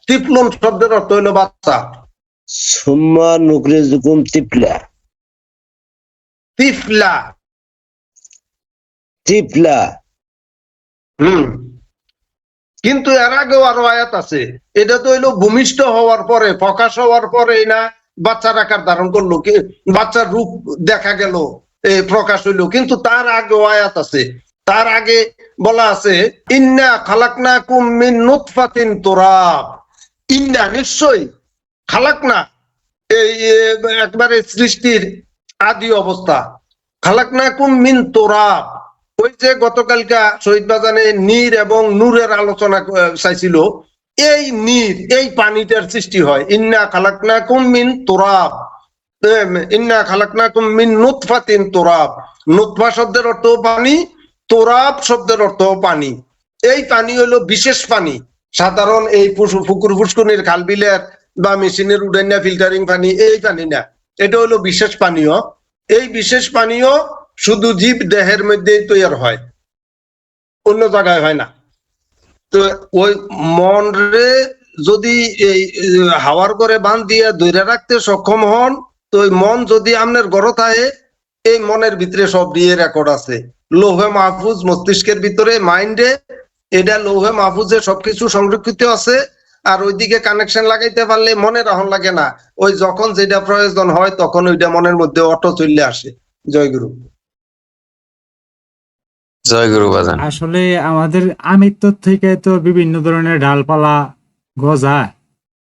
তিফলুন শব্দের অর্থ হইলো বাচ্চা। সুম্মা নুখরিজুকুম তিফলা। তিফলা। তিফলা। কিন্তু এর আগেও আরো আয়াত আছে, এটা তো হইলো ভূমিষ্ঠ হওয়ার পরে, প্রকাশ হওয়ার পরে না বাচ্চার আকার ধারণ করলো, কি বাচ্চার রূপ দেখা গেল, প্রকাশ হইলো। কিন্তু তার আগেও আয়াত আছে, তার আগে বলা আছে ইন্না খালাকনাকুম মিন নুতফাতিন তুরাব। ইন্না নিশ্চয়ই, খালাকনা এই একবারে সৃষ্টির আদি অবস্থা, খালাকনাকুম মিন তুরাব। ওই যে গতকালকা শহীদ বাজানে নীর এবং নূরের আলোচনা চাইছিল, এই নীর এই পানিটার সৃষ্টি হয়। ইন্না খালাকনাকুম মিন তুরাব, ইন্না খালাকনাকুম মিন নুতফাতিন তুরাব। নুতফা শব্দের অর্থ পানি, তুরাব শব্দের অর্থ পানি। এই পানি হলো বিশেষ পানি, সাধারণ এই পুকুর ফুসকুনির খাল বিলের বা মেশিনের উডাইনা ফিল্টারিং পানি এই পানি না, এটা হলো বিশেষ পানীয়। এই বিশেষ পানীয় শুধু জীব দেহের মধ্যে তৈরি হয়, অন্য জায়গায় হয় না। তো ওই মন রে যদি এই হাওয়ার করে বাঁধ দিয়ে ধরে রাখতে সক্ষম হন, তো ওই মন যদি আপনার গড় থাকে, এই মনের ভিতরে সব দিয়ে রেকর্ড আছে। লৌহে মাহফুজ মস্তিষ্কের ভিতরে, মাইন্ডে, এটা লৌহে মাহফুজে সবকিছু সংরক্ষিত আছে। আর ওইদিকে কানেকশন লাগাইতে পারলে মনে রাহন লাগে না, ওই যখন যেটা প্রয়োজন হয় তখন ওইটা মনের মধ্যে অটো চলে আসে। জয় গুরু। জয় গুরু বাজান। আসলে আমাদের আমিত্ব থেকে তো বিভিন্ন ধরনের ডালপালা গজায়,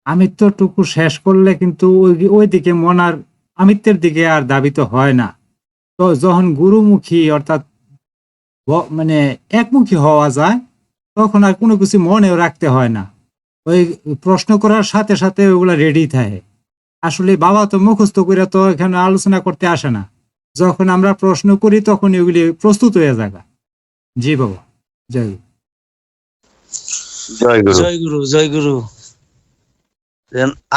আমিত্বটুকু শেষ করলে কিন্তু ওই দিকে মন আর আমিত্বের দিকে আর দাবিত হয় না। তো যখন গুরুমুখী অর্থাৎ মানে একমুখী হওয়া যায়, তখন আর কোনো কিছু মনেও রাখতে হয় না, ওই প্রশ্ন করার সাথে সাথে ওগুলা রেডি থাকে। আসলে বাবা তো মুখস্থ করে তো এখানে আলোচনা করতে আসে না, যখন আমরা প্রশ্ন করি তখন এগুলি প্রস্তুত হয়ে যায়। জি বাবা, জয় গুরু। জয় গুরু। জয় গুরু, জয় গুরু।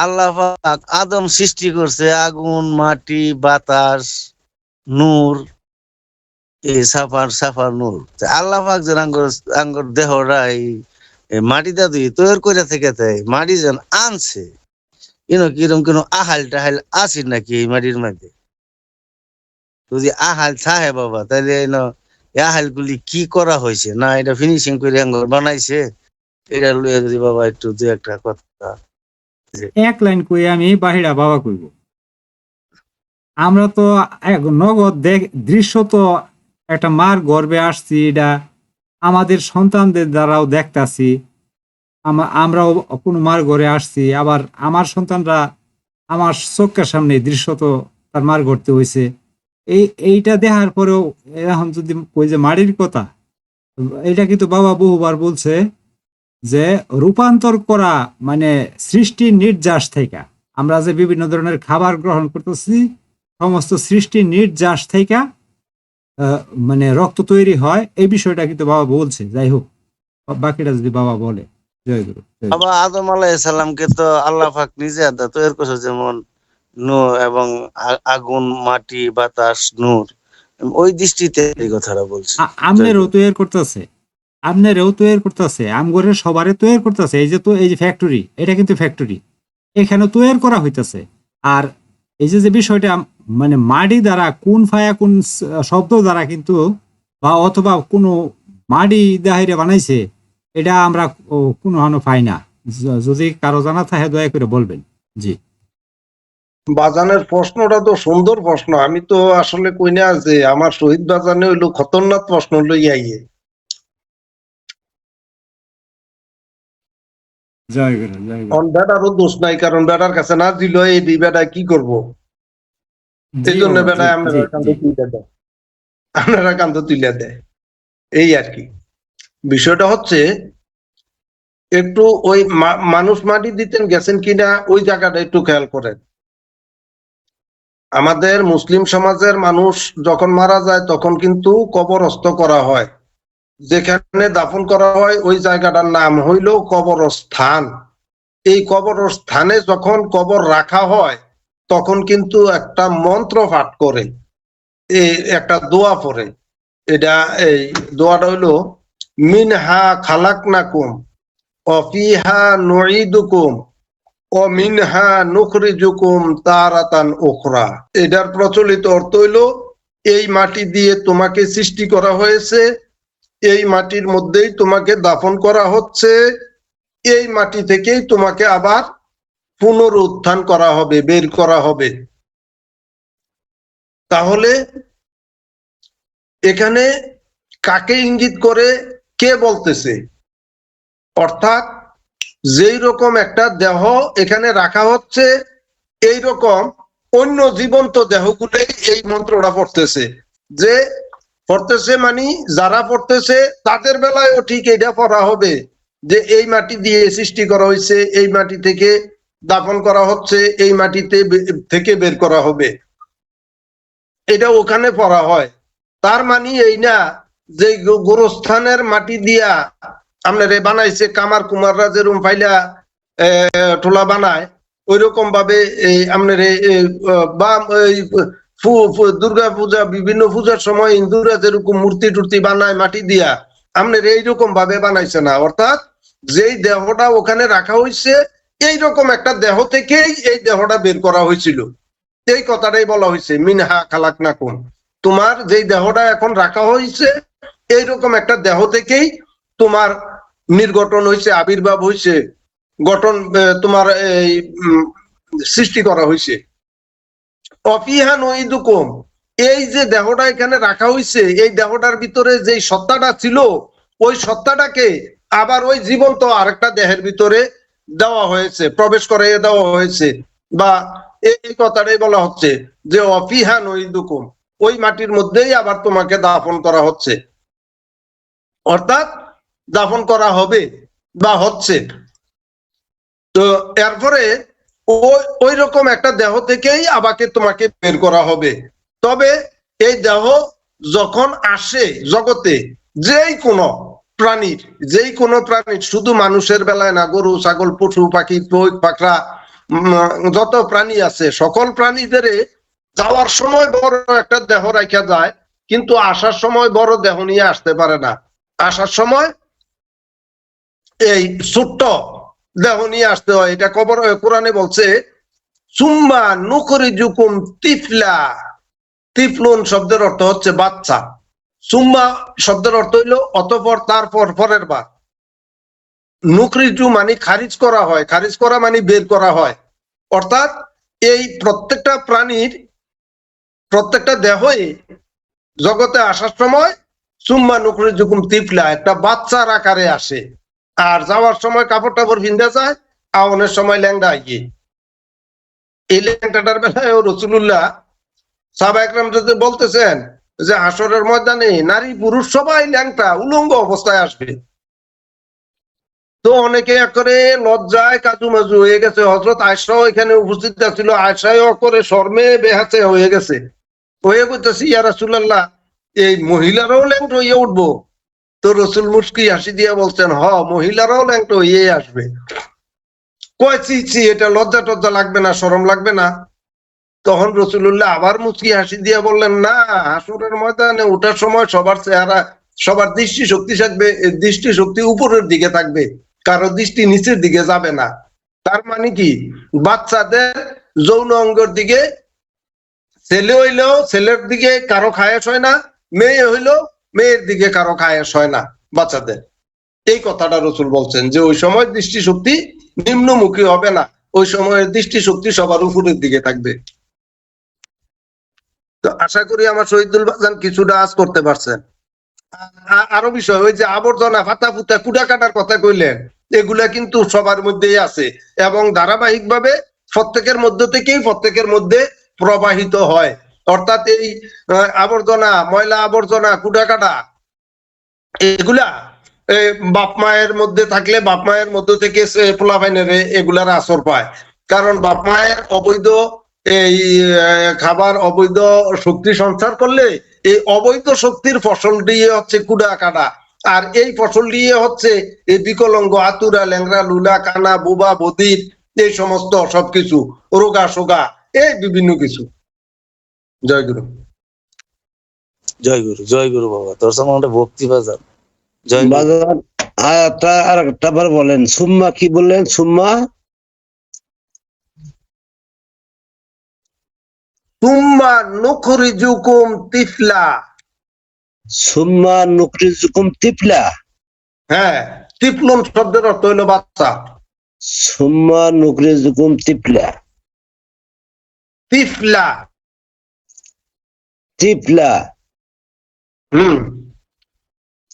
আল্লাহ পাক আদম সৃষ্টি করছে আগুন, মাটি, বাতাস, নূর, এই সাফার নূর। আল্লাহ পাক যেন আঙ্গর দেহরা এই মাটিটা দিয়ে তৈরি করে থেকে মাটি যেন আনছে, কিরম কোন আহাল টাহাল আছে নাকি এই মাটির মধ্যে? যদি আহাল থাকে বাবা, তাহলে আহাল গুলি কি করা হয়েছে না, এটা ফিনিশিং করে আঙ্গর বানাইছে, এটা লইয়া যদি বাবা একটু দু একটা কথা। এক লাইন কই আমি বাহিরা বাবা কইব। আমরা তো নগদ দৃশ্য তো একটা মার গর্ভে আসছি, এটা আমাদের সন্তানদের দ্বারাও দেখতাছি। আমরাও কোনো মার ঘরে আসছি, আবার আমার সন্তানরা আমার চোখের সামনে দৃশ্য তো তার মার ঘরতে হয়েছে। এইটা দেখার পরেও এখন যদি কই যে মাড়ির কথা, এটা কিন্তু বাবা বহুবার বলছে যে রূপান্তর করা মানে সৃষ্টির নির্যাস থেকে আমরা যে বিভিন্ন ধরনের খাবার গ্রহণ করতেছি, সমস্ত সৃষ্টির নির্যাস থেকে মানে রক্ত তৈরি হয়, এই বিষয়টা কিন্তু বাবা বলছে। যাই হোক, বাকিটা যদি বাবা বলে। জয় গুরু। বাবা আদম আলাইহিস সালামকে তো আল্লাহ পাক নিজে তৈরি করছে, যেমন এবং আগুন, মাটি, বাতাস, নূর, ওই দৃষ্টিতে এই কথাটা বলছে। আমনেরও তৈরি করতেছে, আমনেরও তৈরি করতেছে, আমগরের সবারে তৈরি করতেছে। এই যে ফ্যাক্টরি, এটা কিন্তু ফ্যাক্টরি, এখানে তৈরি করা হইতেছে। আর এই যে বিষয়টা মানে মাটি দ্বারা কোন ফায়া কোন শব্দ দ্বারা কিন্তু বা অথবা কোনো মাটি দাহিরে বানাইছে, এটা আমরা কোনো হানো পাই না। যদি কারো জানা থাকে দয়া করে বলবেন। জি বাজানের প্রশ্নটা তো সুন্দর প্রশ্ন। আমি তো আসলে কই না যে আমার শহীদ বাজানে হইলো খতরনাক প্রশ্ন লইয়া ইয়ে। জয় গুরু, জয় গুরু। বেটারও দোষ নাই, কারণ বেটার কাছে না দিল এই বেটা কি করব, এই জন্য বেটায় আপনারা কান্দ তুলে দেয়, এই আর কি। বিষয়টা হচ্ছে একটু ওই মানুষ মাটি দিতেন গেছেন কিনা ওই জায়গাটা একটু খেয়াল করেন। আমাদের মুসলিম সমাজের মানুষ যখন মারা যায় তখন কিন্তু কবরস্থ করা হয়, যেখানে দাফন করা হয় ওই জায়গাটার নাম হইল কবরস্থান। এই কবরস্থানে যখন কবর রাখা হয় তখন কিন্তু একটা মন্ত্র পাঠ করে, একটা দোয়া পড়ে। এটা এই দোয়াটা হইলো মিনহা খালাকনাকুম অফিহা নুঈদুকুম ও মিনহা নুখরিজুকুম তারাতান উখরা। এটার প্রচলিত অর্থ হইল এই মাটি দিয়ে তোমাকে সৃষ্টি করা হয়েছে, এই মাটির মধ্যেই তোমাকে দাফন করা হচ্ছে, এই মাটি থেকেই তোমাকে আবার পুনরুত্থান করা হবে, বের করা হবে। তাহলে এখানে কাকে ইঙ্গিত করে, কে বলতেছে? অর্থাৎ যেই রকম একটা দেহ এখানে রাখা হচ্ছে, এই রকম অন্য জীবন্ত দেহগুলোই এই মন্ত্রটা পড়তেছে। যে পড়তেছে মানে যারা পড়তেছে তাদের বেলায়ও ঠিক এটা পড়া হবে যে এই মাটি দিয়ে সৃষ্টি করা হয়েছে, এই মাটি থেকে দাফন করা হচ্ছে, এই মাটিতে থেকে বের করা হবে, এটা ওখানে পড়া হয়। তার মানে এই না যে গোরস্থানের মাটি দিয়া আপনার বানাইছে, কামার কুমাররা যেরকম পাইলা টোলা বানায় ওই রকম ভাবে আপনার বা দুর্গা পূজা বিভিন্ন পূজার সময় হিন্দুরা যেরকম মূর্তি টুর্তি বানায় মাটি দিয়া, আপনার এইরকম ভাবে বানাইছে না। অর্থাৎ যেই দেহটা ওখানে রাখা হয়েছে এইরকম একটা দেহ থেকেই এই দেহটা বের করা হয়েছিল, এই কথাটাই বলা হয়েছে মিনহা খালাকনাকুম। তোমার যেই দেহটা এখন রাখা হয়েছে এইরকম একটা দেহ থেকেই তোমার নির্গঠন হয়েছে, আবির্ভাব হয়েছে, গঠন তোমার এই সৃষ্টি করা হয়েছে। অফিহা নুঈদুকুম, এই যে দেহটা এখানে রাখা হয়েছে এই দেহটার ভিতরে যে সত্তাটা ছিল ওই সত্তাটাকে আবার ওই জীবন্ত আরেকটা দেহের ভিতরে দেওয়া হয়েছে, প্রবেশ করাইয়ে দেওয়া হয়েছে। বা এই কথাটাই বলা হচ্ছে যে অফিহা নুঈদুকুম, ওই মাটির মধ্যেই আবার তোমাকে দাফন করা হচ্ছে, অর্থাৎ দাফন করা হবে বা হচ্ছে। তো এরপরে ওই রকম একটা দেহ থেকেই আবাকে তোমাকে বের করা হবে। তবে এই দেহ যখন আসে জগতে, যেই কোনো প্রাণীর, শুধু মানুষের বেলায় না, গরু ছাগল পশু পাখি পাখরা যত প্রাণী আছে সকল প্রাণীদের যাওয়ার সময় বড় একটা দেহ রাখা যায়, কিন্তু আসার সময় বড় দেহ নিয়ে আসতে পারে না। আসার সময় এই ছোট্ট দেহ নিয়ে আসতে হয়। এটা কোরআনে বলছে সুম্মা নুখরিজুকুম তিফলা। তিফলুন শব্দের অর্থ হচ্ছে বাচ্চা, সুম্মা শব্দের অর্থ হইলো অতঃপর, তারপর, পরের বার। নুখরিজু মানে খারিজ করা হয়, খারিজ করা মানে বের করা হয়। অর্থাৎ এই প্রত্যেকটা প্রাণীর প্রত্যেকটা দেহই জগতে আসার সময় সুম্মা নুখরিজুকুম তিফলা একটা বাচ্চার আকারে আসে, আর যাওয়ার সময় কাপড় টাপড় ভিন্দা যায়, আওনের সময় ল্যাংড়া গিয়ে। এই ল্যাংটাটার বেলায় রাসূলুল্লাহ সাহাবা একরাম যদি বলতেছেন যে হাসরের ময়দানে নারী পুরুষ সবাই ল্যাংটা উলঙ্গ অবস্থায় আসবে। তো অনেকে করে লজ্জায় কাজু মাজু হয়ে গেছে। হযরত আয়েশাও এখানে উপস্থিত ছিল, আয়েশাও করে শর্মে বেহাসে হয়ে গেছে, হয়ে বলতেছি ইয়া রাসূলুল্লাহ এই মহিলারাও ল্যাংটা হয়ে উঠবো? তো রাসূল মুস্কি হাসি দিয়ে বলছেন হ, মহিলারাও ল্যাংটা হয়ে আসবে। কয় চি এটা লজ্জা টজ্জা লাগবে না, শরম লাগবে না? তখন রাসূলুল্লাহ আবার মুস্কি হাসি দিয়ে বললেন না, হাসরের ময়দানে ওঠার সময় সবার চেহারা, সবার দৃষ্টি শক্তি থাকবে, দৃষ্টি শক্তি উপরের দিকে থাকবে, কারো দৃষ্টি নিচের দিকে যাবে না। তার মানে কি, বাচ্চাদের যৌন অঙ্গের দিকে ছেলে হইলেও ছেলের দিকে কারো খায়েশ হয় না, মেয়ে হইলেও মেয়ের দিকে কারো খায়েশ হয় না বাচ্চাদের। এই কথাটা রাসূল বলছেন যে ওই সময় দৃষ্টি শক্তি নিম্নমুখী হবে না, ওই সময়ের দৃষ্টি শক্তি সবার উপরের দিকে থাকবে। তো আশা করি আমার শহীদুল বাজান কিছুটা আজ করতে পারছেন। আরো বিষয় ওই যে আবর্জনা ফাতা ফুতা কুড়া কাটার কথা কইলেন, এগুলা কিন্তু সবার মধ্যেই আছে এবং ধারাবাহিক ভাবে প্রত্যেকের মধ্যে থেকেই প্রত্যেকের মধ্যে প্রবাহিত হয়। অর্থাৎ এই আবর্জনা, ময়লা আবর্জনা, কুড়া কাটা এগুলা বাপ মায়ের মধ্যে থাকলে বাপ মায়ের মধ্যে থেকে পোলাপাইনের এগুলার আসর পায়। কারণ বাপ মায়ের অবৈধ এই খাবার, অবৈধ শক্তি সঞ্চার করলে এই অবৈধ শক্তির ফসল দিয়ে হচ্ছে কুড়া কাটা, আর এই ফসল দিয়ে হচ্ছে এই বিকলঙ্গ, আতুরা, ল্যাংরা, লুলা, কানা, বুবা, বদির, এই সমস্ত সবকিছু, রোগা সোগা, এই বিভিন্ন কিছু। জয় গুরু। জয় গুরু, জয় গুরু বাবা, তোর সঙ্গে ভক্তি বাজার। জয় গুরু। বাজার আয়াতটা আর একটা বার বলেন, সুম্মা কি বললেন? সুম্মা তুম্মা নুখরিজুকুম তিফলা। সুম্মা নুখরিজুকুম তিফলা। হ্যাঁ, তিফলুন শব্দের অর্থ হইলো বাচ্চা। সুম্মা নুখরিজুকুম তিফলা। তিফলা। তিফলা। হুম।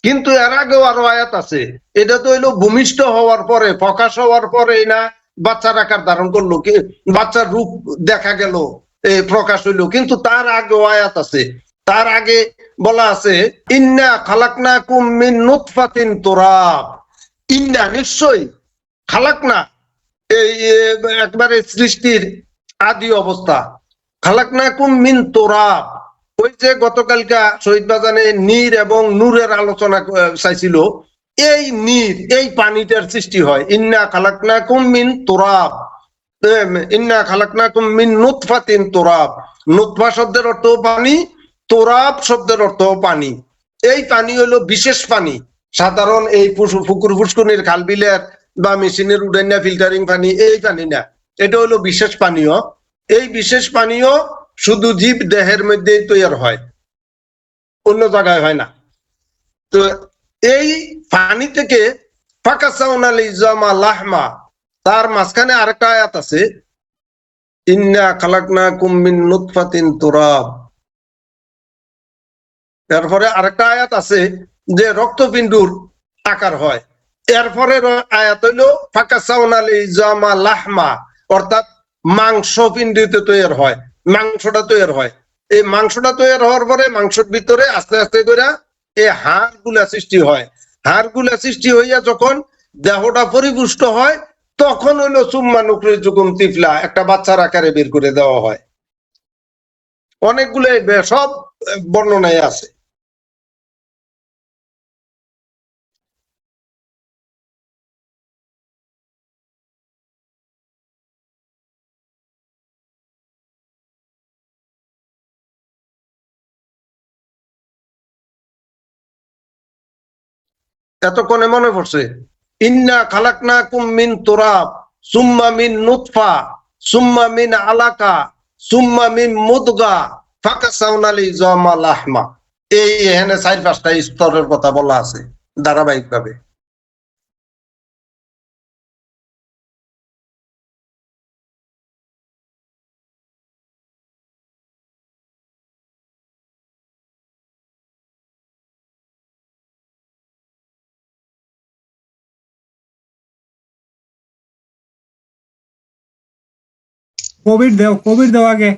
কিন্তু এর আগেও আরো আয়াত আছে। এটা তো হইলো ভূমিষ্ঠ হওয়ার পরে, প্রকাশ হওয়ার পরে না বাচ্চার আকার ধারণ করলো, কি বাচ্চার রূপ দেখা গেল, প্রকাশ হইলো। কিন্তু তার আগেও আয়াত আছে। তার আগে বলা আছে, ইন্না খালাকনাকুম মিন নুতফাতিন তুরাব। ইন্না নিশ্চয়ই, খালাকনা এই একবারে সৃষ্টির আদি অবস্থা, খালাকনাকুম মিন তুরাব। ওই যে গতকালকা শহীদ বাজানে নীর এবং নূরের আলোচনা চাইছিল, এই নীর, এই পানিটার সৃষ্টি হয়। ইন্না খালাকনাকুম মিন তুরাব, ইন্না খালাকনাকুম মিন নুতফাতিন তুরাব। নুতফা শব্দের অর্থ পানি, তুরাব শব্দের অর্থ পানি। এই পানি হলো বিশেষ পানি। সাধারণ এই পুকুর ফুসকুনির খাল বিলের বা মেশিনের উডাইনা ফিল্টারিং পানি এই পানি না, এটা হলো বিশেষ পানীয়। এই বিশেষ পানীয় শুধু জীব দেহের মধ্যেই তৈরি হয়, অন্য জায়গায় হয় না। তো এই পানি থেকে ফাকাসাউনাল ইজামা লাহমা, তার মাঝখানে আরেকটা আয়াত আছে, ইন্না খালাকনাকুম মিন নুতফাতিন তুরাব। এরপরে আরেকটা আয়াত আছে যে রক্তপিণ্ডুর আকার হয়। এরপরে আয়াত হইলো ফাকাসাউনাল ইজামা লাহমা, অর্থাৎ মাংস পিণ্ডিতে তৈরি হয়, মাংসটা তৈরি হয়। এই মাংসটা তৈরি হওয়ার পরে মাংসের ভিতরে আস্তে আস্তে করে এই হাড় গুলা সৃষ্টি হয়। হাড় গুলা সৃষ্টি হইয়া যখন দেহটা পরিপুষ্ট হয়, তখন হইলো সুম্মা নুখরিজুকুম তিফলা, একটা বাচ্চার আকারে বের করে দেওয়া হয়। অনেকগুলো সব বর্ণনায় আছে। এতক্ষণে মনে পড়ছে, ইন্না খালাকনাকুম মিন তুরাব সুম্মা মিন নুতফা সুম্মা মিন আলাকা সুম্মা মিন মুদগা ফাকাসাউনাল ইজামা লাহমা। এই এখানে 4-5টা স্তরের কথা বলা আছে ধারাবাহিক ভাবে। কোভিড দেও আগে।